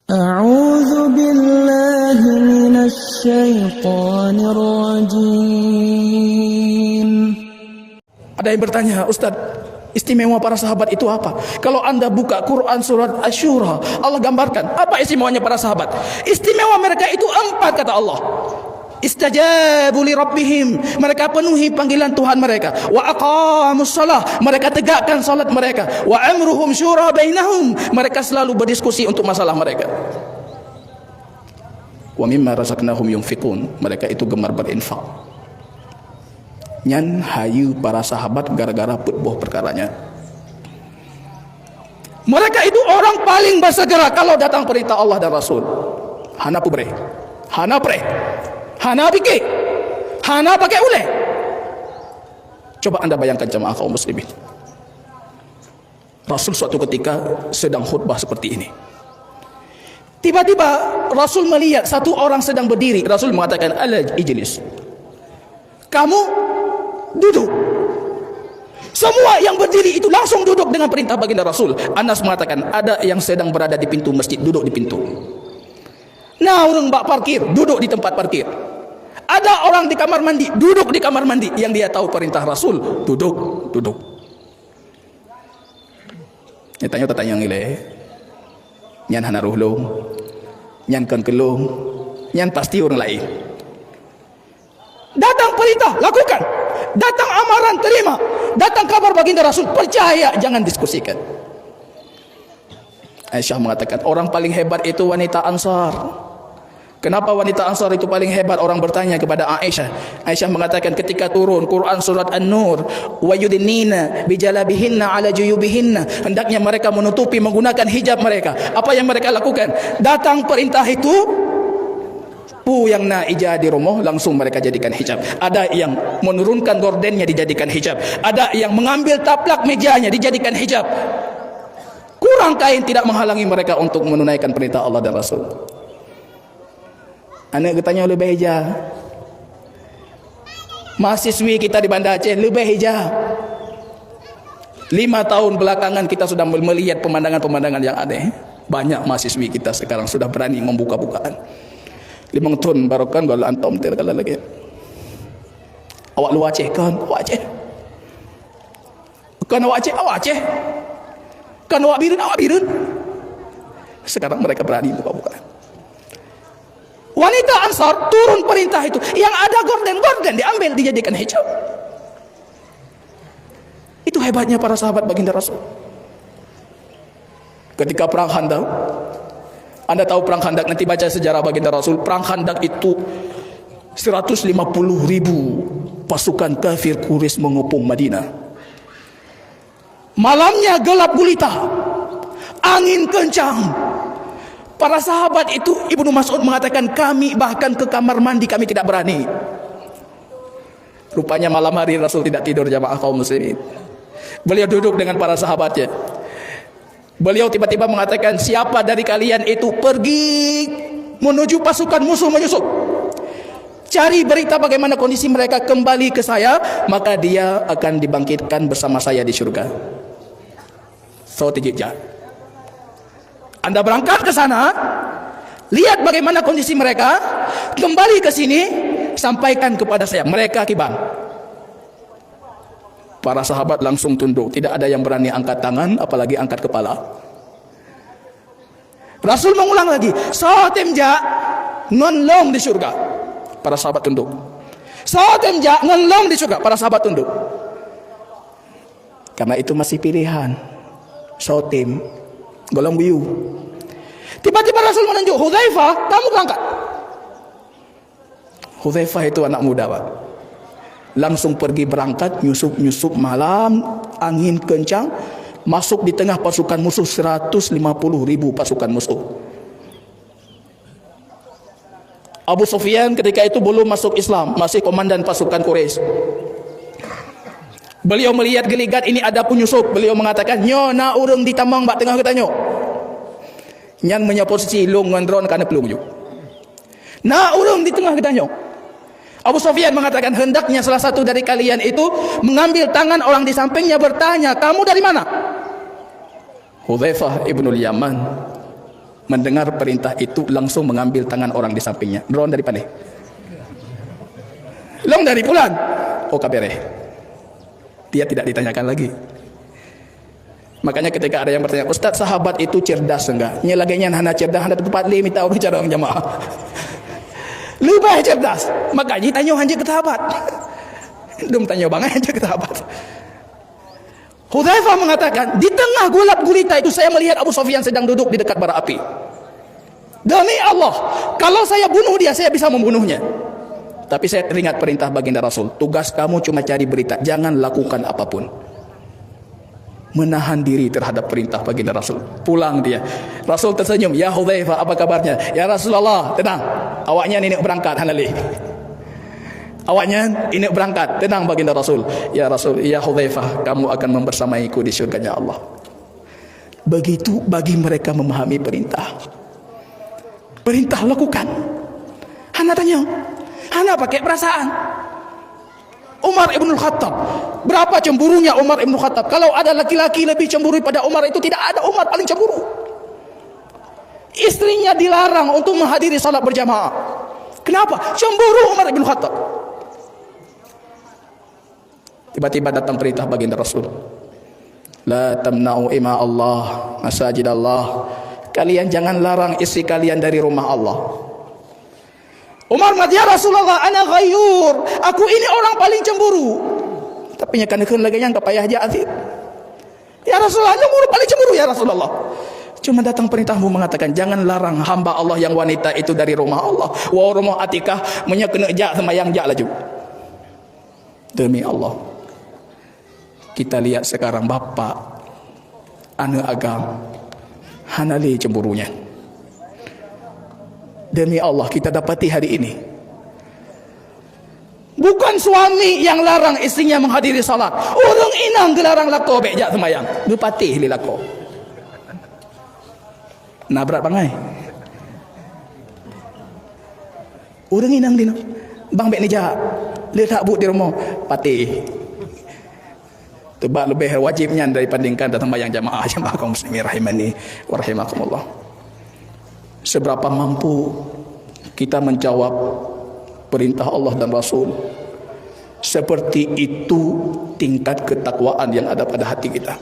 أعوذ بالله من الشيطان الرجيم. Ada yang bertanya, Ustaz, istimewa para sahabat itu apa? Kalau anda buka Quran surat Asy-Syura, Allah gambarkan apa istimewanya para sahabat. Istimewa mereka itu 4, kata Allah. Istajabu li rabbihim, mereka penuhi panggilan Tuhan mereka. Wa aqamus shalah, mereka tegakkan salat mereka. Wa amruhum syura bainahum, mereka selalu berdiskusi untuk masalah mereka. Wa mimma razaqnahum yunfiqun, mereka itu gemar berinfak. Nyan hayu para sahabat gara-gara putboh perkaranya. Mereka itu orang paling bersegera kalau datang perintah Allah dan Rasul. Hana pubre, hana pre, hana pikir, hana pakai ule. Coba anda bayangkan jemaah kaum muslimin. Rasul suatu ketika sedang khutbah seperti ini. Tiba-tiba Rasul melihat satu orang sedang berdiri. Rasul mengatakan, ala ijlis, kamu duduk. Semua yang berdiri itu langsung duduk dengan perintah baginda Rasul. Anas mengatakan, ada yang sedang berada di pintu masjid, duduk di pintu. Nah, orang bak parkir, duduk di tempat parkir. Ada orang di kamar mandi, duduk di kamar mandi. Yang dia tahu perintah Rasul, duduk. Dia tanya ngile, nyan hana ruhlung, nyan kan kelung, nyan pasti orang lain. Datang perintah, lakukan. Datang amaran, terima. Datang kabar baginda Rasul, percaya, jangan diskusikan. Aisyah mengatakan, orang paling hebat itu wanita Ansar. Kenapa wanita Ansar itu paling hebat? Orang bertanya kepada Aisyah. Aisyah mengatakan, ketika turun Quran surat An-Nur, wa yudnina bijalabihinna ala juyubihinna, hendaknya mereka menutupi menggunakan hijab mereka. Apa yang mereka lakukan? Datang perintah itu, yang naijah di rumah langsung mereka jadikan hijab. Ada yang menurunkan gordennya dijadikan hijab. Ada yang mengambil taplak mejanya dijadikan hijab. Kurang kain tidak menghalangi mereka untuk menunaikan perintah Allah dan Rasul. Anak bertanya, lebih hijab. Mahasiswi kita di Banda Aceh lebih hijab. 5 tahun belakangan kita sudah melihat pemandangan-pemandangan yang aneh. Banyak mahasiswi kita sekarang sudah berani membuka-bukaan. 5 tahun barukan kalau antum terkala lagi. Awak lu Aceh kan? Awak Aceh. Kan awak Aceh, awak Aceh. Kan awak Birun, awak Birun. Sekarang mereka berani buka-bukaan. Wanita Ansar turun perintah itu, yang ada gorden diambil dijadikan hijab. Itu hebatnya para sahabat baginda Rasul. Ketika perang Khandaq, anda tahu perang Khandaq, nanti baca sejarah baginda Rasul. Perang Khandaq itu 150.000 pasukan kafir Quraisy mengepung Madinah. Malamnya gelap gulita, angin kencang. Para sahabat itu, Ibnu Mas'ud mengatakan, kami bahkan ke kamar mandi kami tidak berani. Rupanya malam hari Rasul tidak tidur, jamaah kaum muslimin. Beliau duduk dengan para sahabatnya. Beliau tiba-tiba mengatakan, siapa dari kalian itu pergi menuju pasukan musuh menyusup, cari berita bagaimana kondisi mereka, kembali ke saya, maka dia akan dibangkitkan bersama saya di surga. So tijijah. Anda berangkat ke sana, lihat bagaimana kondisi mereka, kembali ke sini, sampaikan kepada saya. Mereka kibang. Para sahabat langsung tunduk, tidak ada yang berani angkat tangan, apalagi angkat kepala. Rasul mengulang lagi, "Sawatimja ngonlong di surga." Para sahabat tunduk. "Sawatimja ngonlong di surga." Para sahabat tunduk. Karena itu masih pilihan. Sawatim golong biu. Tiba-tiba Rasul menunjuk, Hudzaifah, kamu berangkat. Hudzaifah itu anak muda, Pak. Langsung pergi berangkat, nyusup malam, angin kencang, masuk di tengah pasukan musuh, 150.000 pasukan musuh. Abu Sufyan ketika itu belum masuk Islam, masih komandan pasukan Quraisy. Beliau melihat geligat ini ada penyusup. Beliau mengatakan, nyo na urang ditamang bak tengah kita nyo. Nyan punya posisi long ngandron karena pelung nyo. Na urang di tengah kita nyo. Abu Sufyan mengatakan, hendaknya salah satu dari kalian itu mengambil tangan orang di sampingnya, bertanya, kamu dari mana? Hudzaifah ibnul Yaman. mendengar perintah itu langsung mengambil tangan orang di sampingnya. Drone dari mana? Long dari pulang. Oh kabere. Dia tidak ditanyakan lagi. Makanya ketika ada yang bertanya, Ustaz, sahabat itu cerdas enggak? Nya laganya hana cerdas, hana tempat li minta bicara orang jamaah. Lebih cerdas. Makanya tanya hanya ke sahabat. Dum tanya banget hanya ke sahabat. Hudzaifah mengatakan, di tengah gulap gulita itu saya melihat Abu Sufyan sedang duduk di dekat bara api. Demi Allah, kalau saya bunuh dia, saya bisa membunuhnya. Tapi saya teringat perintah baginda Rasul, tugas kamu cuma cari berita, jangan lakukan apapun. Menahan diri terhadap perintah baginda Rasul. Pulang dia. Rasul tersenyum, ya Hudzaifah, apa kabarnya? Ya Rasulullah, tenang. Awaknya ini berangkat hanali. Awaknya ini berangkat, tenang baginda Rasul. Ya Rasul, ya Hudzaifah, kamu akan membersamaiku di syurganya Allah. Begitu bagi mereka memahami perintah. Perintah lakukan. Hana tanya, hana pakai perasaan. Umar ibn Khattab, berapa cemburunya Umar ibn Khattab? Kalau ada laki-laki lebih cemburu pada Umar, itu tidak ada. Umar paling cemburu. Istrinya dilarang untuk menghadiri salat berjamaah. Kenapa? Cemburu Umar ibn Khattab. Tiba-tiba datang perintah baginda Rasul, la tamna'u ima Allah masajid Allah. Kalian jangan larang istri kalian dari rumah Allah. Umar mati, ya Rasulullah, ana ghayur, aku ini orang paling cemburu. Tapi nyakan lagi yang kapayah jati. Ya Rasulullah, cemburu paling cemburu ya Rasulullah. Cuma datang perintahmu mengatakan jangan larang hamba Allah yang wanita itu dari rumah Allah. Wa rumah Atikah punya kena jak sama yang jak laju. Demi Allah, kita lihat sekarang bapak anak agam hanali cemburunya. Demi Allah, kita dapati hari ini bukan suami yang larang istrinya menghadiri salat, urang inang gelarang lako bejak semayang, dupati li lako. Nabrak bangai. Urang inang dino, bang bek ni jahat, letak but di rumah, pati. Tebak lebih wajibnya dibandingkan datang bayang jamaah kaum muslimin rahimani wa rahimakumullah. Seberapa mampu kita menjawab perintah Allah dan Rasul, seperti itu tingkat ketakwaan yang ada pada hati kita.